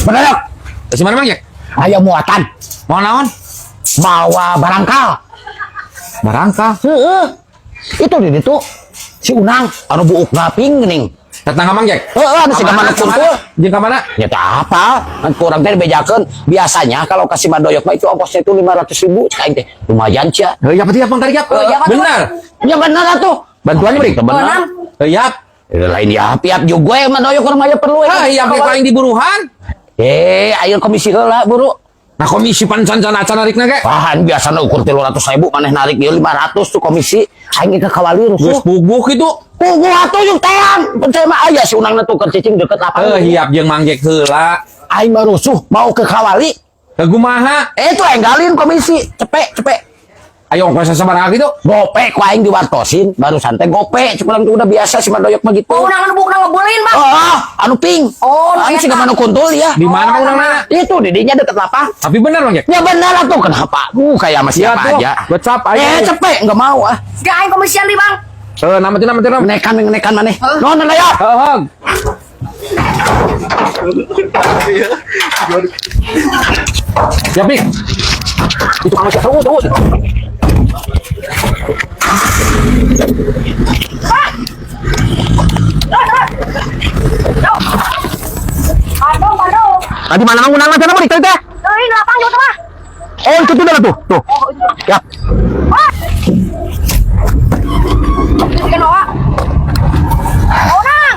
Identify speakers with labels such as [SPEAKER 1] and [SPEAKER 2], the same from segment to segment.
[SPEAKER 1] Bener.
[SPEAKER 2] Si mana Mang Jack?
[SPEAKER 1] Aya muatan.
[SPEAKER 2] Mau naon?
[SPEAKER 1] Bawa barangkal.
[SPEAKER 2] Barangkal.
[SPEAKER 1] Heeh. Itu di ditu. Si Unang anu buuk ngaping geuning.
[SPEAKER 2] Datang Mang Jack.
[SPEAKER 1] Heeh, anu siga mana kumpul.
[SPEAKER 2] Jeung ka mana?
[SPEAKER 1] Ya teh apa? Kan kurang teh bejakeun. Biasanya kalau kasih Mandoyok mah itu ongkosnya itu 500.000 cai teh. Lumayan cia.
[SPEAKER 2] Heuh, ya pati apang tadi ya? Benar.
[SPEAKER 1] Ya bener atuh.
[SPEAKER 2] Bantuan beri.
[SPEAKER 1] Bener.
[SPEAKER 2] Heuh,
[SPEAKER 1] Lain ya piap juga ya Mandoyok urang aya perlu.
[SPEAKER 2] ya paling diburuhan.
[SPEAKER 1] Ayo komisi heula buru.
[SPEAKER 2] Nah komisi pancan-can acan narikna ge.
[SPEAKER 1] Pahan biasana ukur 300.000 maneh narik ieu 500 tuh komisi. Aing ke kawali
[SPEAKER 2] Geus
[SPEAKER 1] rusuh.
[SPEAKER 2] bubuk itu.
[SPEAKER 1] Puguh atuh yung teang. Percaya mah aya si Unangna tuker cicing deket apa.
[SPEAKER 2] Hiap jeung Mang Jack heula.
[SPEAKER 1] Aing mah rusuh mau ke kawali.
[SPEAKER 2] Kumaha?
[SPEAKER 1] Itu enggalin komisi. Cepek.
[SPEAKER 2] Ayo ongkos sabaraha gitu.
[SPEAKER 1] Gope ku aing diwartosin, baru santai gope. Cukup itu udah biasa si Mandoyok mah gitu.
[SPEAKER 3] Oh, Unang anu bukan ngebolehin, Bang.
[SPEAKER 1] Anu ping.
[SPEAKER 3] Oh,
[SPEAKER 1] anu siga manu kuntul ya.
[SPEAKER 2] Di mana Mang Unangna?
[SPEAKER 1] Itu di dinya deket lapang.
[SPEAKER 2] Tapi bener Mang Jack.
[SPEAKER 1] Ya bener atuh kenapa? Kayak sama siapa aja.
[SPEAKER 2] Gocap aja.
[SPEAKER 1] Cepek enggak mau ah.
[SPEAKER 3] Gak aing komisian di, Bang.
[SPEAKER 2] Nama.
[SPEAKER 1] Nekan maneh. Non ya.
[SPEAKER 2] Heeh. Ya, Pik. Itu kamu tunggu.
[SPEAKER 3] Aduh.
[SPEAKER 1] Tadi mana Mang Unang teh beri teh?
[SPEAKER 3] Ini lapang juga mah.
[SPEAKER 1] Oh, itu tuh tuh. Ya.
[SPEAKER 3] Oke, Noah. Unang.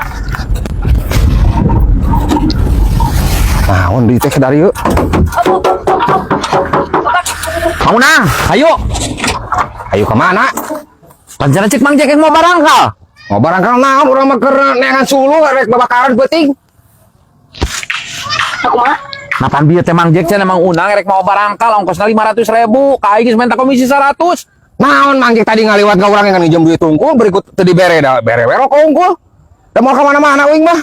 [SPEAKER 1] Naon di teh dari yuk. Mang Unang, ayo kemana? Pancen cek Mang Jack yang mau barangkal. Mau barangkal naon urang mah keur neangan sulu rek babakaran peuting.
[SPEAKER 3] Aku mah.
[SPEAKER 2] Napan bieu teh Mang Jack cenah Mang Unang rek mau barangkal ongkosna 500.000, ka aing geus minta komisi 100.
[SPEAKER 1] Naon Mang Jack tadi ngaliwat ka urang yang nginjem duit tungkul berikut teu dibere da bere werok unggul. Da mau ka mana-mana uing mah.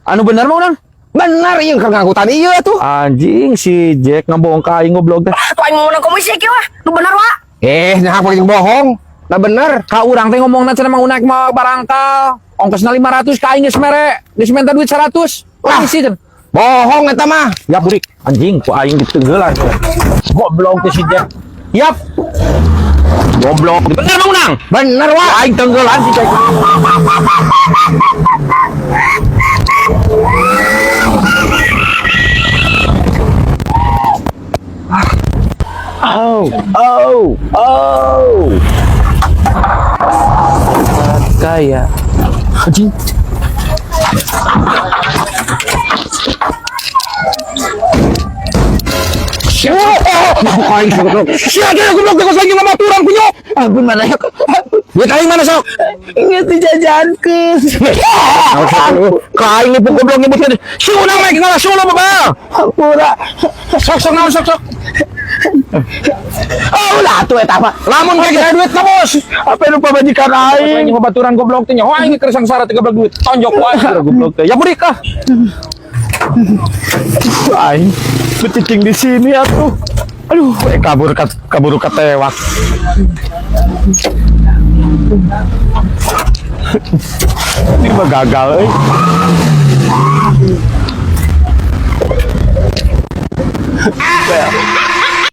[SPEAKER 2] Anu bener Mang Unang?
[SPEAKER 1] Bener ieu keur ngangkutan ieu tuh.
[SPEAKER 2] Anjing si Jack ngebohong ka aing goblok teh.
[SPEAKER 3] Tuh aing mau komisi kieu wah. Lu bener wah.
[SPEAKER 1] Nyaha paling bohong. Nah bener.
[SPEAKER 2] Ka urang teh ngomongna cenah Mang Unang mau barangkal, ongkosna 500 ka aing geus mere, geus minta duit 100. Komisi cenah.
[SPEAKER 1] Bohong eta mah.
[SPEAKER 2] Ya burik, anjing ku aing ditenggelan. Goblok teh si Jack. Yap. Goblok. Bener Mang Unang?
[SPEAKER 1] Bener wah.
[SPEAKER 2] Aing tenggelan si Jack. Oh. Kaya.
[SPEAKER 1] Anjing. Siapa goblok teh lagi ngamaturan punya. Ampun mana ya. Duit aing mana sok? Ingat dijajankeun. Kain ieu goblok nyebutkeun. Si Unang mah ngalah solo bae. Hampura. Sok naon sok. Oh lah tuh eta mah. Lamun kayak duit ka bos. Apa nu pamajikan aing?
[SPEAKER 2] Aing babaturan goblok teh nya. Wah aing keur sangsara teh goblok duit. Tonjok wae goblok teh. Ya burik ah.
[SPEAKER 1] Aing becicing di sini atuh. Aduh, kabur ketewak. Ini mah gagal euy.